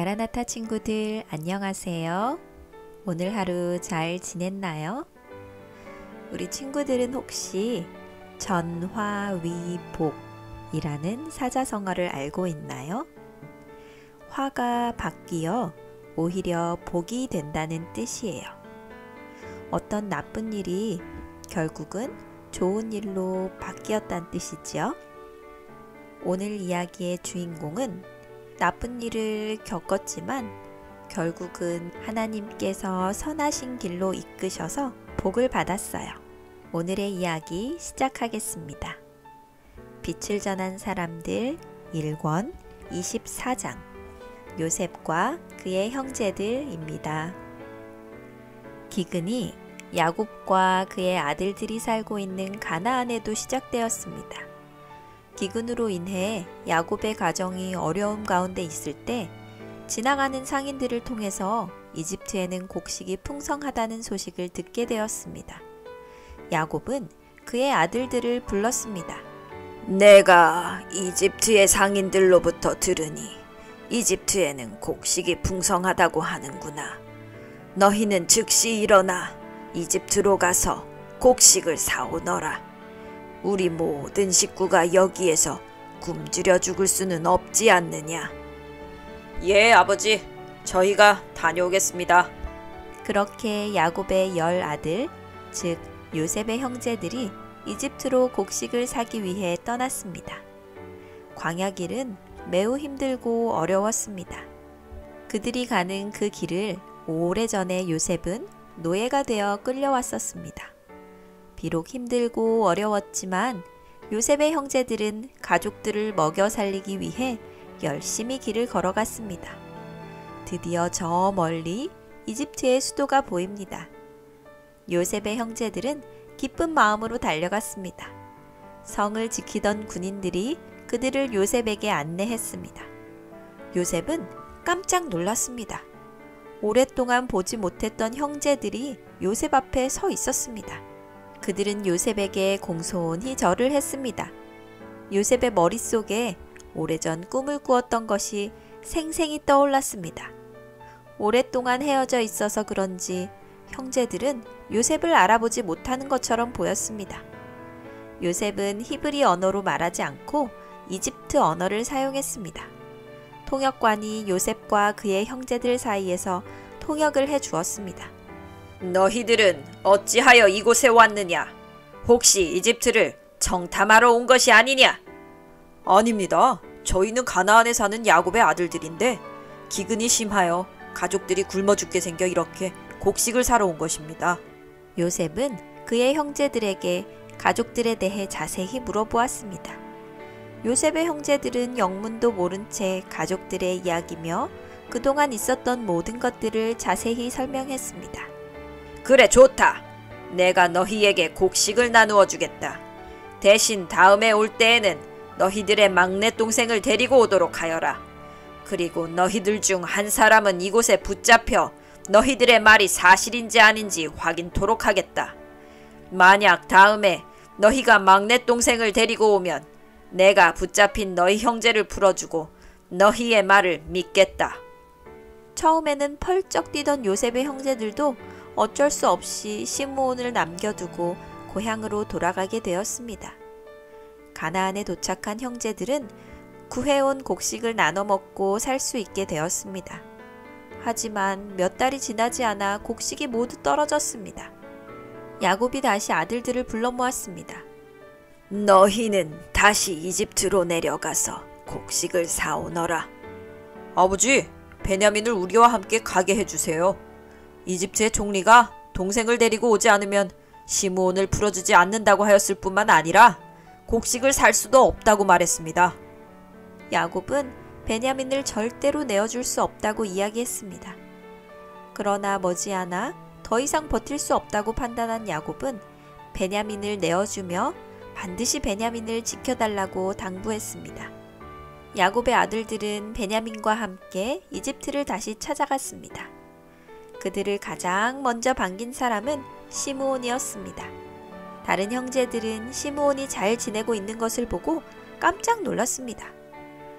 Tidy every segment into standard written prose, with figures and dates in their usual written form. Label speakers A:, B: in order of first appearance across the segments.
A: 마라나타 친구들 안녕하세요. 오늘 하루 잘 지냈나요? 우리 친구들은 혹시 전화위복이라는 사자성어를 알고 있나요? 화가 바뀌어 오히려 복이 된다는 뜻이에요. 어떤 나쁜 일이 결국은 좋은 일로 바뀌었다는 뜻이지요. 오늘 이야기의 주인공은 나쁜 일을 겪었지만 결국은 하나님께서 선하신 길로 이끄셔서 복을 받았어요. 오늘의 이야기 시작하겠습니다. 빛을 전한 사람들 1권 24장 요셉과 그의 형제들입니다. 기근이 야곱과 그의 아들들이 살고 있는 가나안에도 시작되었습니다. 기근으로 인해 야곱의 가정이 어려움 가운데 있을 때 지나가는 상인들을 통해서 이집트에는 곡식이 풍성하다는 소식을 듣게 되었습니다. 야곱은 그의 아들들을 불렀습니다.
B: 내가 이집트의 상인들로부터 들으니 이집트에는 곡식이 풍성하다고 하는구나. 너희는 즉시 일어나 이집트로 가서 곡식을 사오너라. 우리 모든 식구가 여기에서 굶주려 죽을 수는 없지 않느냐. 예, 아버지. 저희가 다녀오겠습니다.
A: 그렇게 야곱의 10아들, 즉 요셉의 형제들이 이집트로 곡식을 사기 위해 떠났습니다. 광야길은 매우 힘들고 어려웠습니다. 그들이 가는 그 길을 오래전에 요셉은 노예가 되어 끌려왔었습니다. 비록 힘들고 어려웠지만 요셉의 형제들은 가족들을 먹여 살리기 위해 열심히 길을 걸어갔습니다. 드디어 저 멀리 이집트의 수도가 보입니다. 요셉의 형제들은 기쁜 마음으로 달려갔습니다. 성을 지키던 군인들이 그들을 요셉에게 안내했습니다. 요셉은 깜짝 놀랐습니다. 오랫동안 보지 못했던 형제들이 요셉 앞에 서 있었습니다. 그들은 요셉에게 공손히 절을 했습니다. 요셉의 머릿속에 오래전 꿈을 꾸었던 것이 생생히 떠올랐습니다. 오랫동안 헤어져 있어서 그런지 형제들은 요셉을 알아보지 못하는 것처럼 보였습니다. 요셉은 히브리 언어로 말하지 않고 이집트 언어를 사용했습니다. 통역관이 요셉과 그의 형제들 사이에서 통역을 해 주었습니다.
B: 너희들은 어찌하여 이곳에 왔느냐? 혹시 이집트를 정탐하러 온 것이 아니냐? 아닙니다. 저희는 가나안에 사는 야곱의 아들들인데 기근이 심하여 가족들이 굶어 죽게 생겨 이렇게 곡식을 사러 온 것입니다.
A: 요셉은 그의 형제들에게 가족들에 대해 자세히 물어보았습니다. 요셉의 형제들은 영문도 모른 채 가족들의 이야기며 그동안 있었던 모든 것들을 자세히 설명했습니다.
B: 그래, 좋다. 내가 너희에게 곡식을 나누어 주겠다. 대신 다음에 올 때에는 너희들의 막내 동생을 데리고 오도록 하여라. 그리고 너희들 중 한 사람은 이곳에 붙잡혀 너희들의 말이 사실인지 아닌지 확인토록 하겠다. 만약 다음에 너희가 막내 동생을 데리고 오면 내가 붙잡힌 너희 형제를 풀어주고 너희의 말을 믿겠다.
A: 처음에는 펄쩍 뛰던 요셉의 형제들도 어쩔 수 없이 시므온을 남겨두고 고향으로 돌아가게 되었습니다. 가나안에 도착한 형제들은 구해온 곡식을 나눠 먹고 살 수 있게 되었습니다. 하지만 몇 달이 지나지 않아 곡식이 모두 떨어졌습니다. 야곱이 다시 아들들을 불러 모았습니다.
B: 너희는 다시 이집트로 내려가서 곡식을 사오너라. 아버지, 베냐민을 우리와 함께 가게 해주세요. 이집트의 총리가 동생을 데리고 오지 않으면 시므온을 풀어주지 않는다고 하였을 뿐만 아니라 곡식을 살 수도 없다고 말했습니다.
A: 야곱은 베냐민을 절대로 내어줄 수 없다고 이야기했습니다. 그러나 머지않아 더 이상 버틸 수 없다고 판단한 야곱은 베냐민을 내어주며 반드시 베냐민을 지켜달라고 당부했습니다. 야곱의 아들들은 베냐민과 함께 이집트를 다시 찾아갔습니다. 그들을 가장 먼저 반긴 사람은 시므온이었습니다. 다른 형제들은 시므온이 잘 지내고 있는 것을 보고 깜짝 놀랐습니다.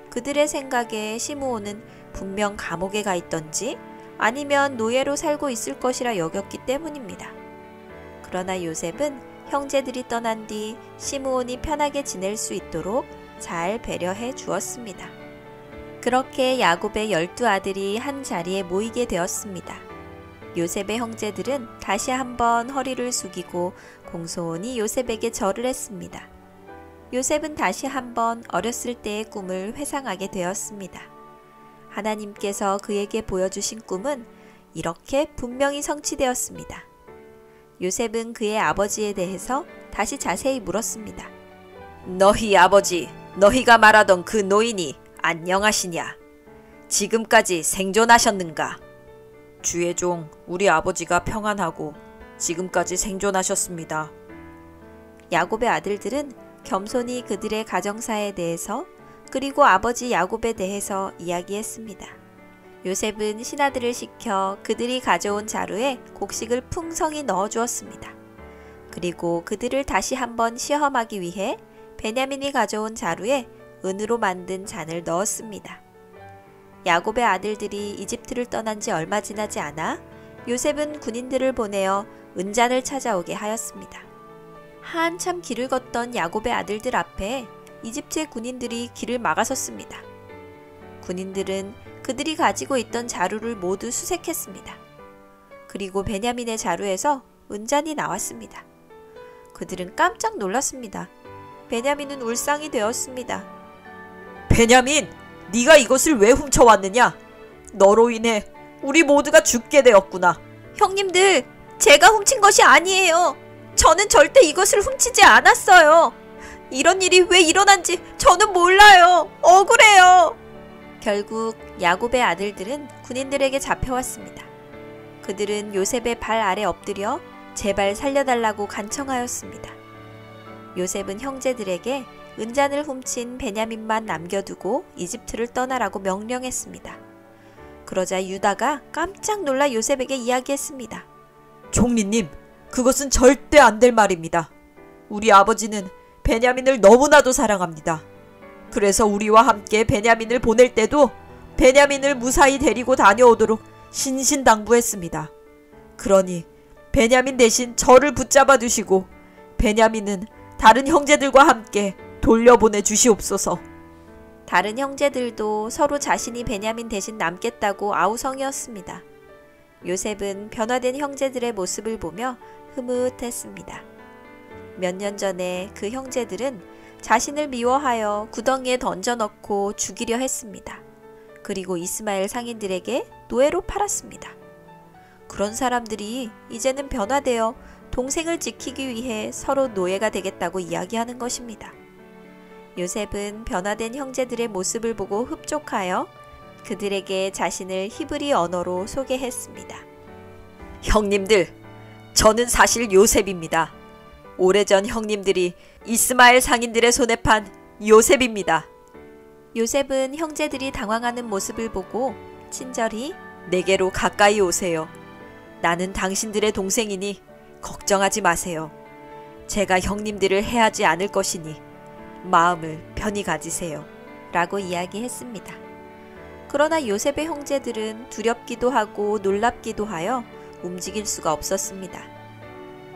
A: 그들의 생각에 시므온은 분명 감옥에 가 있던지 아니면 노예로 살고 있을 것이라 여겼기 때문입니다. 그러나 요셉은 형제들이 떠난 뒤 시므온이 편하게 지낼 수 있도록 잘 배려해 주었습니다. 그렇게 야곱의 12아들이 한 자리에 모이게 되었습니다. 요셉의 형제들은 다시 한번 허리를 숙이고 공손히 요셉에게 절을 했습니다. 요셉은 다시 한번 어렸을 때의 꿈을 회상하게 되었습니다. 하나님께서 그에게 보여주신 꿈은 이렇게 분명히 성취되었습니다. 요셉은 그의 아버지에 대해서 다시 자세히 물었습니다.
B: 너희 아버지, 너희가 말하던 그 노인이 안녕하시냐? 지금까지 생존하셨는가? 주의 종 우리 아버지가 평안하고 지금까지 생존하셨습니다.
A: 야곱의 아들들은 겸손히 그들의 가정사에 대해서 그리고 아버지 야곱에 대해서 이야기했습니다. 요셉은 신하들을 시켜 그들이 가져온 자루에 곡식을 풍성히 넣어주었습니다. 그리고 그들을 다시 한번 시험하기 위해 베냐민이 가져온 자루에 은으로 만든 잔을 넣었습니다. 야곱의 아들들이 이집트를 떠난 지 얼마 지나지 않아 요셉은 군인들을 보내어 은잔을 찾아오게 하였습니다. 한참 길을 걷던 야곱의 아들들 앞에 이집트의 군인들이 길을 막아섰습니다. 군인들은 그들이 가지고 있던 자루를 모두 수색했습니다. 그리고 베냐민의 자루에서 은잔이 나왔습니다. 그들은 깜짝 놀랐습니다. 베냐민은 울상이 되었습니다.
B: 베냐민, 네가 이것을 왜 훔쳐왔느냐? 너로 인해 우리 모두가 죽게 되었구나.
A: 형님들, 제가 훔친 것이 아니에요. 저는 절대 이것을 훔치지 않았어요. 이런 일이 왜 일어난지 저는 몰라요. 억울해요. 결국 야곱의 아들들은 군인들에게 잡혀왔습니다. 그들은 요셉의 발 아래 엎드려 제발 살려달라고 간청하였습니다. 요셉은 형제들에게 은잔을 훔친 베냐민만 남겨두고 이집트를 떠나라고 명령했습니다. 그러자 유다가 깜짝 놀라 요셉에게 이야기했습니다.
B: 총리님, 그것은 절대 안 될 말입니다. 우리 아버지는 베냐민을 너무나도 사랑합니다. 그래서 우리와 함께 베냐민을 보낼 때도 베냐민을 무사히 데리고 다녀오도록 신신당부했습니다. 그러니 베냐민 대신 저를 붙잡아 두시고 베냐민은 다른 형제들과 함께 돌려보내 주시옵소서.
A: 다른 형제들도 서로 자신이 베냐민 대신 남겠다고 아우성이었습니다. 요셉은 변화된 형제들의 모습을 보며 흐뭇했습니다. 몇 년 전에 그 형제들은 자신을 미워하여 구덩이에 던져넣고 죽이려 했습니다. 그리고 이스마엘 상인들에게 노예로 팔았습니다. 그런 사람들이 이제는 변화되어 동생을 지키기 위해 서로 노예가 되겠다고 이야기하는 것입니다. 요셉은 변화된 형제들의 모습을 보고 흡족하여 그들에게 자신을 히브리 언어로 소개했습니다.
B: 형님들, 저는 사실 요셉입니다. 오래전 형님들이 이스마엘 상인들의 손에 판 요셉입니다.
A: 요셉은 형제들이 당황하는 모습을 보고 친절히
B: 내게로 가까이 오세요. 나는 당신들의 동생이니 걱정하지 마세요. 제가 형님들을 해하지 않을 것이니 마음을 편히 가지세요.
A: 라고 이야기했습니다. 그러나 요셉의 형제들은 두렵기도 하고 놀랍기도 하여 움직일 수가 없었습니다.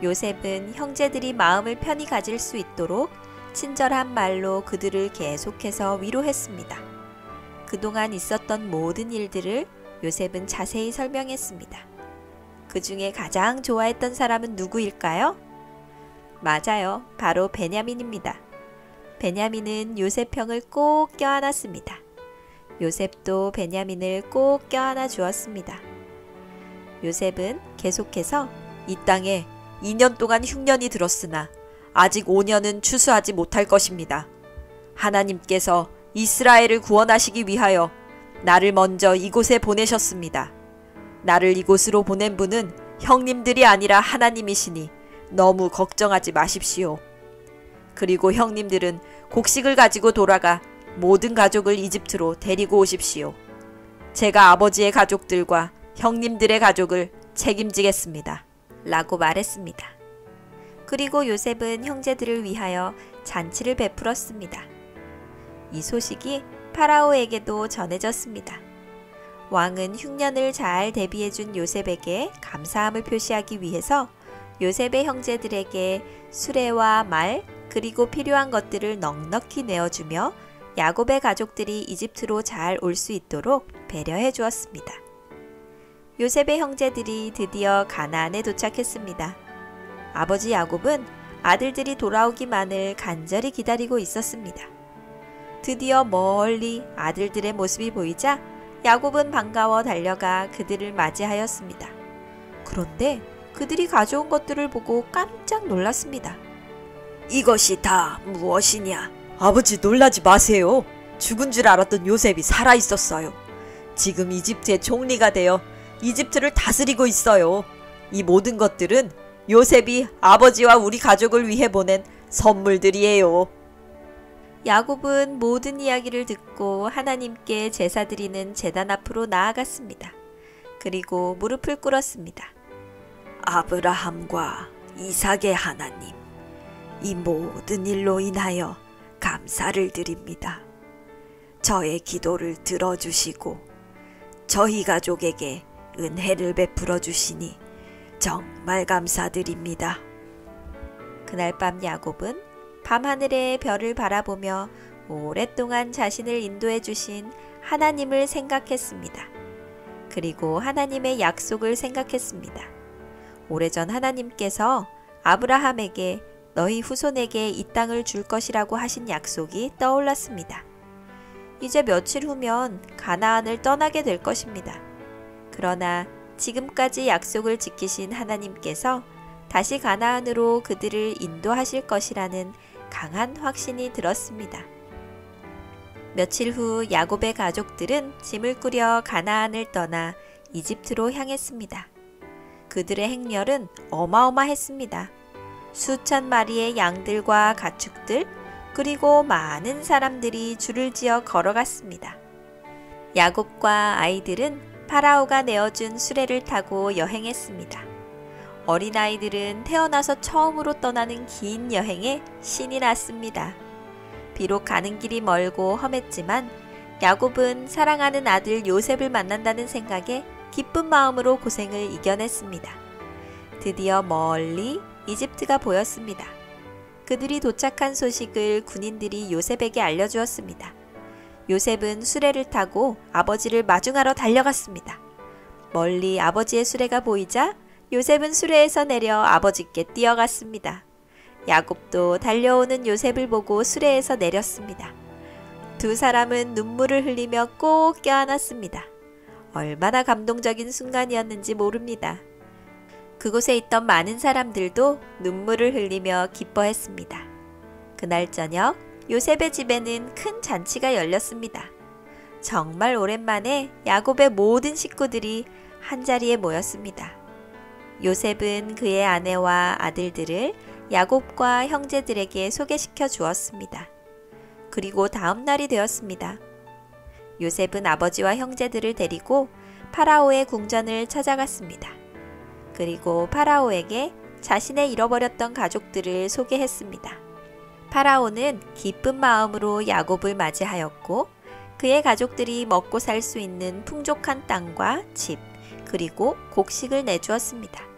A: 요셉은 형제들이 마음을 편히 가질 수 있도록 친절한 말로 그들을 계속해서 위로했습니다. 그동안 있었던 모든 일들을 요셉은 자세히 설명했습니다. 그 중에 가장 좋아했던 사람은 누구일까요? 맞아요. 바로 베냐민입니다. 베냐민은 요셉 형을 꼭 껴안았습니다. 요셉도 베냐민을 꼭 껴안아 주었습니다. 요셉은 계속해서
B: 이 땅에 2년 동안 흉년이 들었으나 아직 5년은 추수하지 못할 것입니다. 하나님께서 이스라엘을 구원하시기 위하여 나를 먼저 이곳에 보내셨습니다. 나를 이곳으로 보낸 분은 형님들이 아니라 하나님이시니 너무 걱정하지 마십시오. 그리고 형님들은 곡식을 가지고 돌아가 모든 가족을 이집트로 데리고 오십시오. 제가 아버지의 가족들과 형님들의 가족을 책임지겠습니다.
A: 라고 말했습니다. 그리고 요셉은 형제들을 위하여 잔치를 베풀었습니다. 이 소식이 파라오에게도 전해졌습니다. 왕은 흉년을 잘 대비해준 요셉에게 감사함을 표시하기 위해서 요셉의 형제들에게 수레와 말 그리고 필요한 것들을 넉넉히 내어주며 야곱의 가족들이 이집트로 잘 올 수 있도록 배려해 주었습니다. 요셉의 형제들이 드디어 가나안에 도착했습니다. 아버지 야곱은 아들들이 돌아오기만을 간절히 기다리고 있었습니다. 드디어 멀리 아들들의 모습이 보이자 야곱은 반가워 달려가 그들을 맞이하였습니다. 그런데 그들이 가져온 것들을 보고 깜짝 놀랐습니다.
B: 이것이 다 무엇이냐? 아버지 놀라지 마세요. 죽은 줄 알았던 요셉이 살아있었어요. 지금 이집트의 총리가 되어 이집트를 다스리고 있어요. 이 모든 것들은 요셉이 아버지와 우리 가족을 위해 보낸 선물들이에요.
A: 야곱은 모든 이야기를 듣고 하나님께 제사 드리는 제단 앞으로 나아갔습니다. 그리고 무릎을 꿇었습니다.
B: 아브라함과 이삭의 하나님, 이 모든 일로 인하여 감사를 드립니다. 저의 기도를 들어주시고 저희 가족에게 은혜를 베풀어 주시니 정말 감사드립니다.
A: 그날 밤 야곱은 밤하늘의 별을 바라보며 오랫동안 자신을 인도해 주신 하나님을 생각했습니다. 그리고 하나님의 약속을 생각했습니다. 오래전 하나님께서 아브라함에게 너희 후손에게 이 땅을 줄 것이라고 하신 약속이 떠올랐습니다. 이제 며칠 후면 가나안을 떠나게 될 것입니다. 그러나 지금까지 약속을 지키신 하나님께서 다시 가나안으로 그들을 인도하실 것이라는 강한 확신이 들었습니다. 며칠 후 야곱의 가족들은 짐을 꾸려 가나안을 떠나 이집트로 향했습니다. 그들의 행렬은 어마어마했습니다. 수천 마리의 양들과 가축들, 그리고 많은 사람들이 줄을 지어 걸어갔습니다. 야곱과 아이들은 파라오가 내어준 수레를 타고 여행했습니다. 어린아이들은 태어나서 처음으로 떠나는 긴 여행에 신이 났습니다. 비록 가는 길이 멀고 험했지만 야곱은 사랑하는 아들 요셉을 만난다는 생각에 기쁜 마음으로 고생을 이겨냈습니다. 드디어 멀리 이집트가 보였습니다. 그들이 도착한 소식을 군인들이 요셉에게 알려주었습니다. 요셉은 수레를 타고 아버지를 마중하러 달려갔습니다. 멀리 아버지의 수레가 보이자 요셉은 수레에서 내려 아버지께 뛰어갔습니다. 야곱도 달려오는 요셉을 보고 수레에서 내렸습니다. 두 사람은 눈물을 흘리며 꼭 껴안았습니다. 얼마나 감동적인 순간이었는지 모릅니다. 그곳에 있던 많은 사람들도 눈물을 흘리며 기뻐했습니다. 그날 저녁 요셉의 집에는 큰 잔치가 열렸습니다. 정말 오랜만에 야곱의 모든 식구들이 한자리에 모였습니다. 요셉은 그의 아내와 아들들을 야곱과 형제들에게 소개시켜 주었습니다. 그리고 다음 날이 되었습니다. 요셉은 아버지와 형제들을 데리고 파라오의 궁전을 찾아갔습니다. 그리고 파라오에게 자신의 잃어버렸던 가족들을 소개했습니다. 파라오는 기쁜 마음으로 야곱을 맞이하였고 그의 가족들이 먹고 살 수 있는 풍족한 땅과 집, 그리고 곡식을 내주었습니다.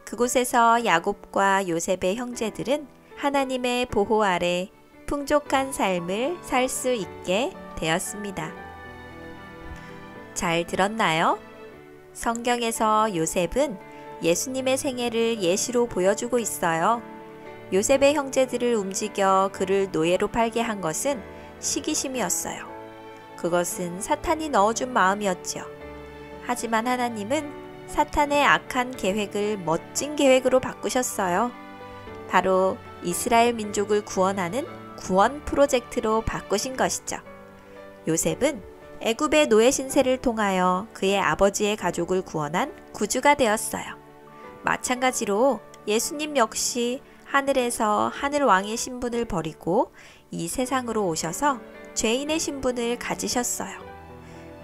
A: 그곳에서 야곱과 요셉의 형제들은 하나님의 보호 아래 풍족한 삶을 살 수 있게 되었습니다. 잘 들었나요? 성경에서 요셉은 예수님의 생애를 예시로 보여주고 있어요. 요셉의 형제들을 움직여 그를 노예로 팔게 한 것은 시기심이었어요. 그것은 사탄이 넣어준 마음이었지요. 하지만 하나님은 사탄의 악한 계획을 멋진 계획으로 바꾸셨어요. 바로 이스라엘 민족을 구원하는 구원 프로젝트로 바꾸신 것이죠. 요셉은 애굽의 노예 신세를 통하여 그의 아버지의 가족을 구원한 구주가 되었어요. 마찬가지로 예수님 역시 하늘에서 하늘왕의 신분을 버리고 이 세상으로 오셔서 죄인의 신분을 가지셨어요.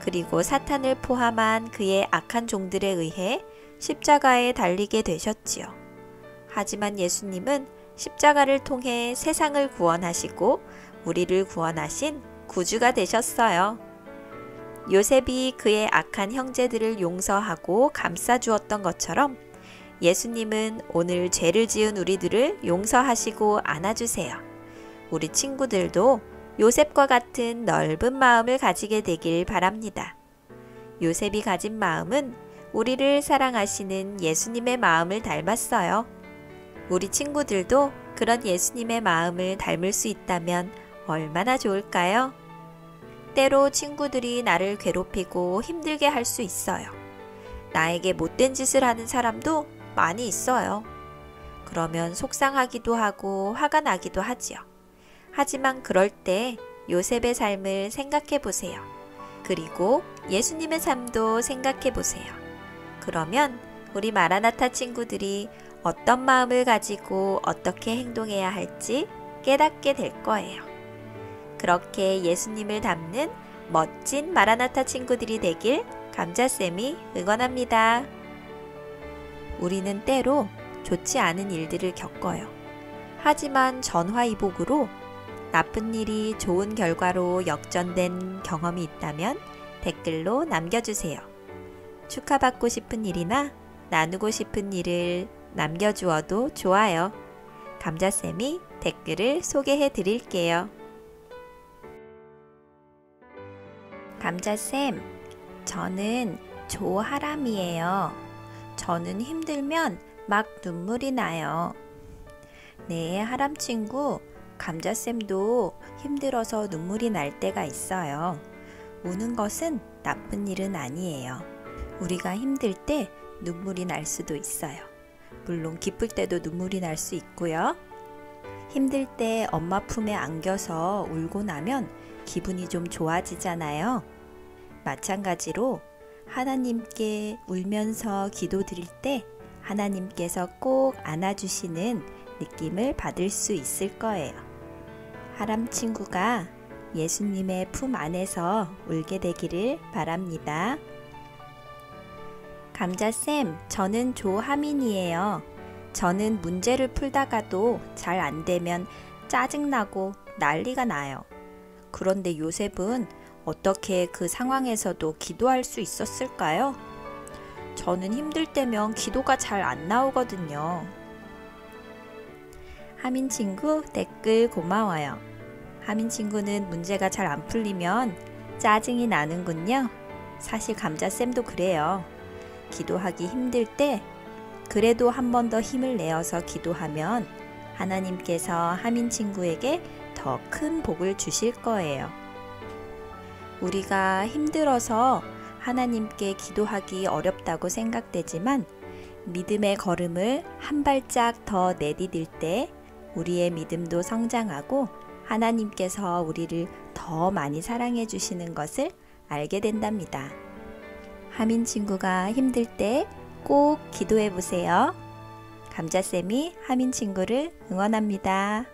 A: 그리고 사탄을 포함한 그의 악한 종들에 의해 십자가에 달리게 되셨지요. 하지만 예수님은 십자가를 통해 세상을 구원하시고 우리를 구원하신 구주가 되셨어요. 요셉이 그의 악한 형제들을 용서하고 감싸주었던 것처럼 예수님은 오늘 죄를 지은 우리들을 용서하시고 안아주세요. 우리 친구들도 요셉과 같은 넓은 마음을 가지게 되길 바랍니다. 요셉이 가진 마음은 우리를 사랑하시는 예수님의 마음을 닮았어요. 우리 친구들도 그런 예수님의 마음을 닮을 수 있다면 얼마나 좋을까요? 때로 친구들이 나를 괴롭히고 힘들게 할 수 있어요. 나에게 못된 짓을 하는 사람도 많이 있어요. 그러면 속상하기도 하고 화가 나기도 하지요. 하지만 그럴 때 요셉의 삶을 생각해 보세요. 그리고 예수님의 삶도 생각해 보세요. 그러면 우리 마라나타 친구들이 어떤 마음을 가지고 어떻게 행동해야 할지 깨닫게 될 거예요. 그렇게 예수님을 닮는 멋진 마라나타 친구들이 되길 감자쌤이 응원합니다. 우리는 때로 좋지 않은 일들을 겪어요. 하지만 전화위복으로 나쁜 일이 좋은 결과로 역전된 경험이 있다면 댓글로 남겨주세요. 축하받고 싶은 일이나 나누고 싶은 일을 남겨주어도 좋아요. 감자쌤이 댓글을 소개해 드릴게요. 감자쌤, 저는 조하람이에요. 저는 힘들면 막 눈물이 나요. 네, 하람 친구, 감자쌤도 힘들어서 눈물이 날 때가 있어요. 우는 것은 나쁜 일은 아니에요. 우리가 힘들 때 눈물이 날 수도 있어요. 물론 기쁠 때도 눈물이 날 수 있고요. 힘들 때 엄마 품에 안겨서 울고 나면 기분이 좀 좋아지잖아요. 마찬가지로 하나님께 울면서 기도드릴 때 하나님께서 꼭 안아주시는 느낌을 받을 수 있을 거예요. 하람 친구가 예수님의 품 안에서 울게 되기를 바랍니다. 감자쌤, 저는 조하민이에요. 저는 문제를 풀다가도 잘 안 되면 짜증나고 난리가 나요. 그런데 요셉은 어떻게 그 상황에서도 기도할 수 있었을까요? 저는 힘들 때면 기도가 잘 안 나오거든요. 하민 친구 댓글 고마워요. 하민 친구는 문제가 잘 안 풀리면 짜증이 나는군요. 사실 감자쌤도 그래요. 기도하기 힘들 때 그래도 한 번 더 힘을 내어서 기도하면 하나님께서 하민 친구에게 더 큰 복을 주실 거예요. 우리가 힘들어서 하나님께 기도하기 어렵다고 생각되지만 믿음의 걸음을 한 발짝 더 내디딜 때 우리의 믿음도 성장하고 하나님께서 우리를 더 많이 사랑해 주시는 것을 알게 된답니다. 하민 친구가 힘들 때 꼭 기도해 보세요. 감자쌤이 하민 친구를 응원합니다.